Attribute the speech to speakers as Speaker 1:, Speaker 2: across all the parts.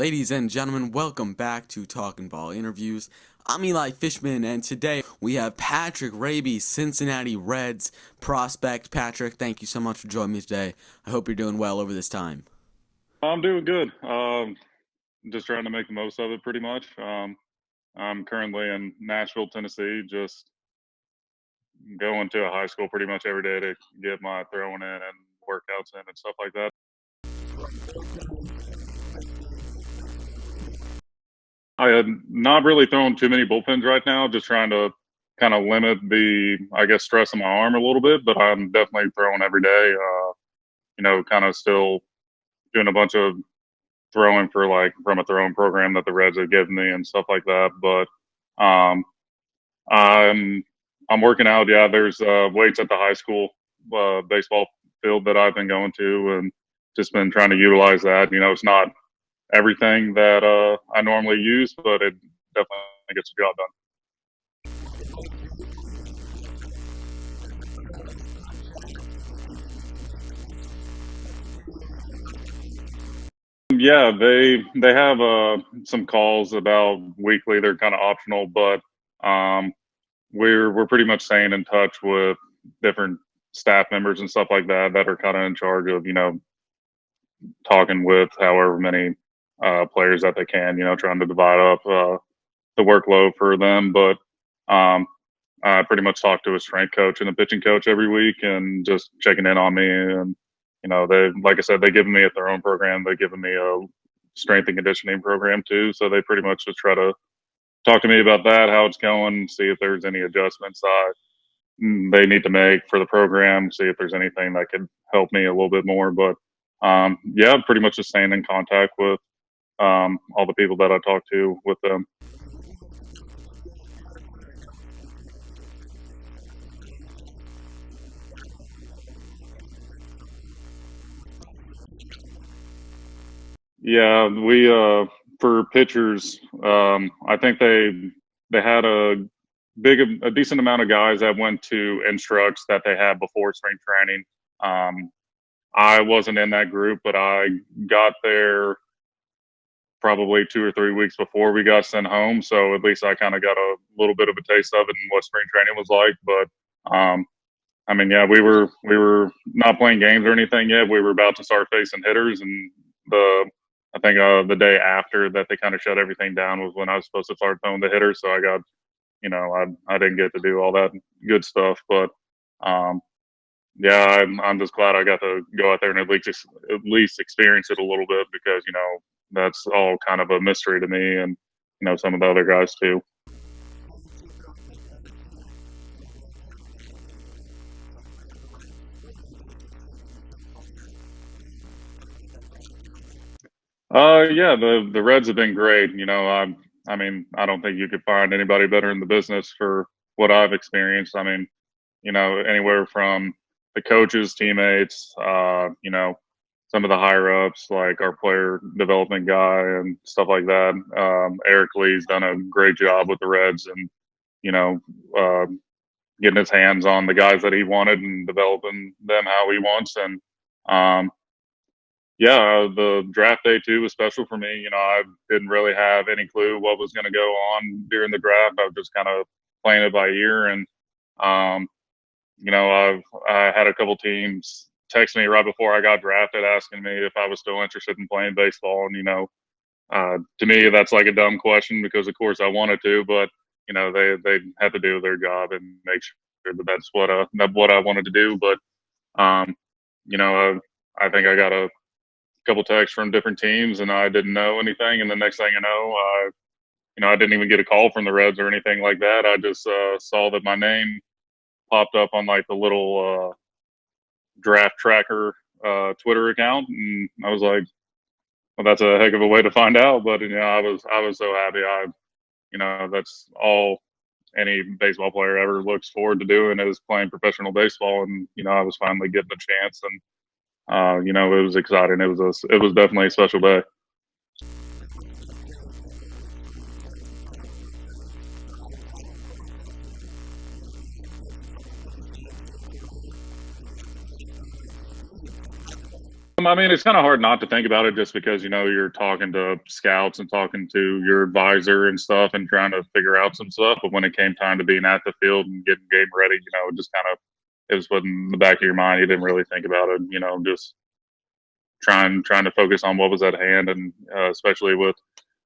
Speaker 1: Ladies and gentlemen, welcome back to Talking Ball Interviews. I'm Eli Fishman, and today we have Patrick Raby, Cincinnati Reds prospect. Patrick, thank you so much for joining me today. I hope you're doing well over this time.
Speaker 2: I'm doing good. Just trying to make the most of it pretty much. I'm currently in Nashville, Tennessee, just going to a high school pretty much every day to get my throwing in and workouts in and stuff like that. I had not really thrown too many bullpens right now, just trying to kind of limit the, I guess, stress on my arm a little bit, but I'm definitely throwing every day. Kind of still doing a bunch of throwing for from a throwing program that the Reds have given me and stuff like that. But um, I'm I'm working out. Yeah, there's weights at the high school baseball field that I've been going to, and just been trying to utilize that. It's not everything that I normally use, but it definitely gets the job done. Yeah, they have some calls about weekly. They're kind of optional, but um, we're pretty much staying in touch with different staff members and stuff like that that are kind of in charge of talking with however many players that they can. Trying to divide up the workload for them. But um, I pretty much talk to a strength coach and a pitching coach every week, and just checking in on me. And they, like I said, they given me a their own program. They given me a strength and conditioning program too. So they pretty much just try to talk to me about that, how it's going, see if there's any adjustments they need to make for the program, see if there's anything that could help me a little bit more. But yeah, pretty much just staying in contact with all the people that I talk to with them. Yeah, we for pitchers, I think they had a decent amount of guys that went to instructs that they had before spring training. Um, I wasn't in that group, but I got there probably 2 or 3 weeks before we got sent home. So at least I kind of got a little bit of a taste of it and what spring training was like. But I mean, yeah, we were not playing games or anything yet. We were about to start facing hitters, and the I think the day after that they kind of shut everything down was when I was supposed to start throwing the hitters. So I got, I didn't get to do all that good stuff, but um, yeah, I'm just glad I got to go out there and at least experience it a little bit, because that's all kind of a mystery to me, and some of the other guys too. Yeah, the Reds have been great. I mean, I don't think you could find anybody better in the business for what I've experienced. I mean, anywhere from the coaches, teammates, some of the higher ups, like our player development guy and stuff like that. Eric Lee's done a great job with the Reds, and you know, uh, getting his hands on the guys that he wanted and developing them how he wants. And um, yeah, the draft day too was special for me. I didn't really have any clue what was going to go on during the draft. I was just kind of playing it by ear, and um, I had a couple teams text me right before I got drafted asking me if I was still interested in playing baseball. And to me, that's like a dumb question, because of course I wanted to, but they had to do their job and make sure that that's what I wanted to do. But um, I think I got a couple texts from different teams, and I didn't know anything. And the next thing I didn't even get a call from the Reds or anything like that. I just saw that my name popped up on like the little draft tracker Twitter account, and I was like, "Well, that's a heck of a way to find out." But I was so happy. That's all any baseball player ever looks forward to doing, is playing professional baseball, and I was finally getting a chance, and it was exciting. It was definitely a special day. I mean, it's kind of hard not to think about it just because, you're talking to scouts and talking to your advisor and stuff and trying to figure out some stuff. But when it came time to being at the field and getting game ready, it just kind of, it was in the back of your mind. You didn't really think about it, just trying to focus on what was at hand. And especially with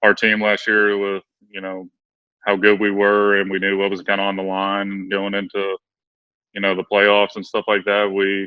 Speaker 2: our team last year with, how good we were and we knew what was kind of on the line going into, the playoffs and stuff like that. We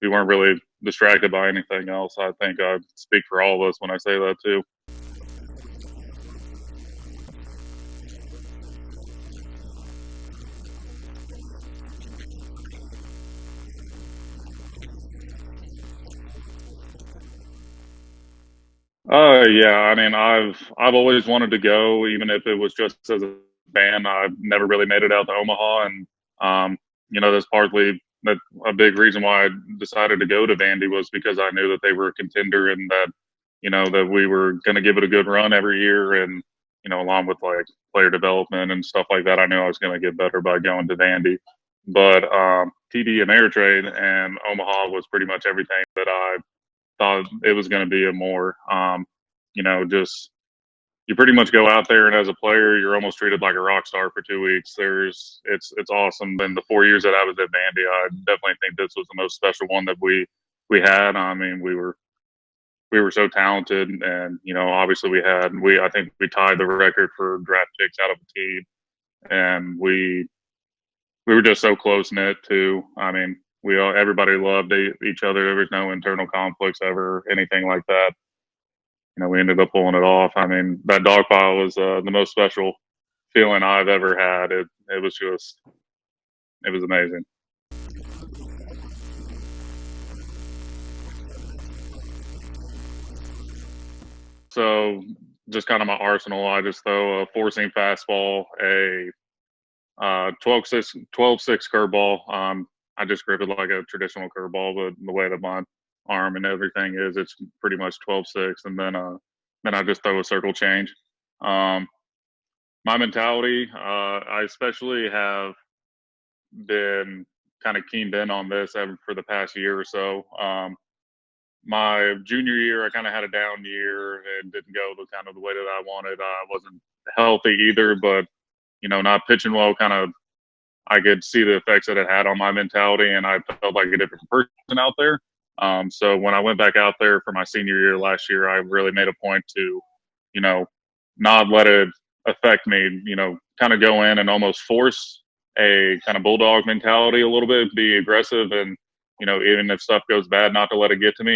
Speaker 2: weren't really distracted by anything else. I think I speak for all of us when I say that too. Yeah. I mean, I've always wanted to go, even if it was just as a fan. I've never really made it out to Omaha, and that's partly that a big reason why I decided to go to Vandy was because I knew that they were a contender and that that we were going to give it a good run every year, and along with like player development and stuff like that, I knew I was going to get better by going to Vandy. But TD Ameritrade and Omaha was pretty much everything that I thought it was going to be and more. Just you pretty much go out there and as a player, you're almost treated like a rock star for 2 weeks. It's awesome. And the 4 years that I was at Vandy, I definitely think this was the most special one that we had. I mean, we were so talented, and obviously I think we tied the record for draft picks out of the team, and we were just so close knit too. I mean, everybody loved each other. There was no internal conflicts ever, anything like that. We ended up pulling it off. I mean, that dog pile was the most special feeling I've ever had. It was amazing. So just kind of my arsenal. I just throw a four-seam fastball, a 12-6 curveball. I just grip it like a traditional curveball, but the way that my arm and everything is, it's pretty much 12-6, and then I just throw a circle change. My mentality, I especially have been kind of keened in on this for the past year or so. My junior year, I kind of had a down year and didn't go the way that I wanted. I wasn't healthy either, but not pitching well, kind of I could see the effects that it had on my mentality, and I felt like a different person out there. So when I went back out there for my senior year last year, I really made a point to, not let it affect me. Kind of go in and almost force a kind of bulldog mentality a little bit, be aggressive, and even if stuff goes bad, not to let it get to me.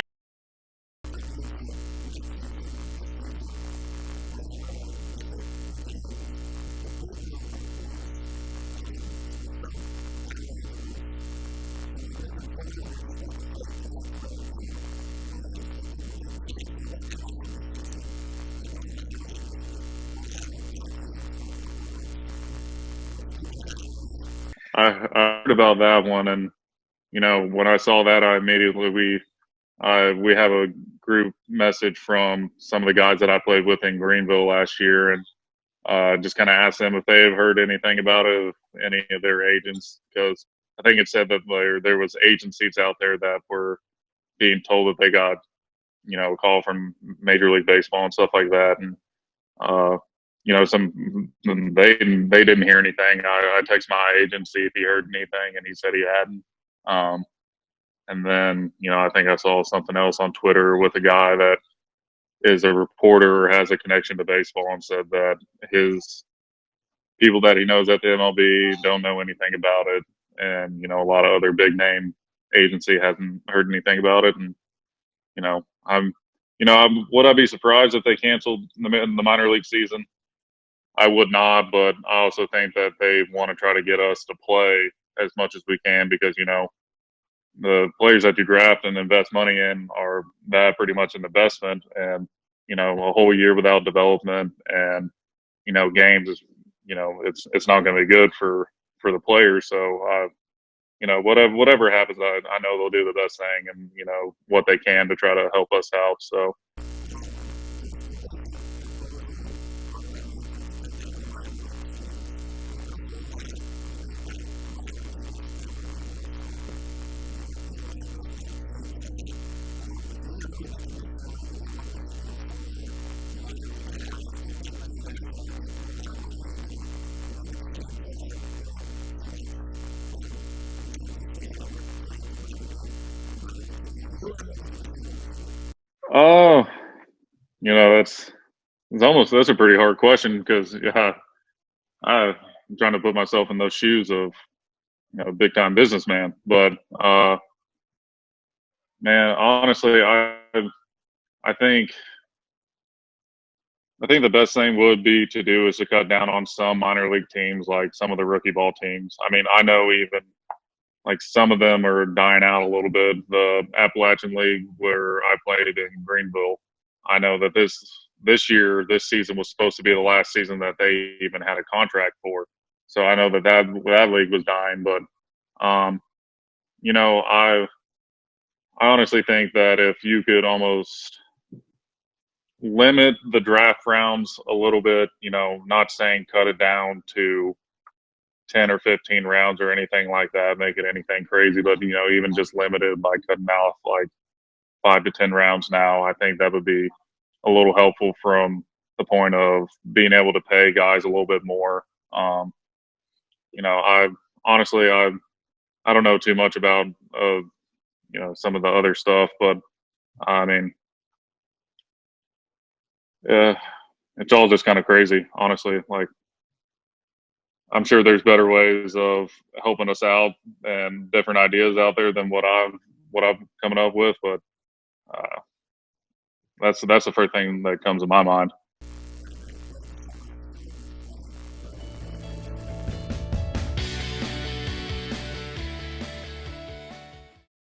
Speaker 2: I heard about that one, and when I saw that, I immediately we have a group message from some of the guys that I played with in Greenville last year, and just kind of asked them if they have heard anything about it, if any of their agents, because I think it said that there was agencies out there that were being told that they got a call from Major League Baseball and stuff like that, and uh, some they didn't hear anything. I texted my agent see if he heard anything, and he said he hadn't. And then I think I saw something else on Twitter with a guy that is a reporter or has a connection to baseball and said that his people that he knows at the MLB don't know anything about it, and a lot of other big name agency hasn't heard anything about it. And I'm would I be surprised if they canceled the minor league season? I would not, but I also think that they want to try to get us to play as much as we can because the players that you draft and invest money in are that pretty much an investment, and a whole year without development and games is it's not going to be good for the players. So whatever happens, I know they'll do the best thing and what they can to try to help us out. So. Oh, that's a pretty hard question because yeah, I'm trying to put myself in those shoes of a big time businessman. But man, honestly, I think I think the best thing would be to do is to cut down on some minor league teams, like some of the rookie ball teams. I mean, I know even like some of them are dying out a little bit. The Appalachian League, where I played in Greenville, I know that this season was supposed to be the last season that they even had a contract for. So I know that league was dying, but um, you know, I honestly think that if you could almost limit the draft rounds a little bit, not saying cut it down to 10 or 15 rounds or anything like that, make it anything crazy, but even just limited by cutting off like 5 to 10 rounds now, I think that would be a little helpful from the point of being able to pay guys a little bit more. Um, I honestly, I don't know too much about some of the other stuff, but I mean, yeah, it's all just kind of crazy, honestly. Like, I'm sure there's better ways of helping us out and different ideas out there than what I'm coming up with, but uh, that's the first thing that comes to my mind.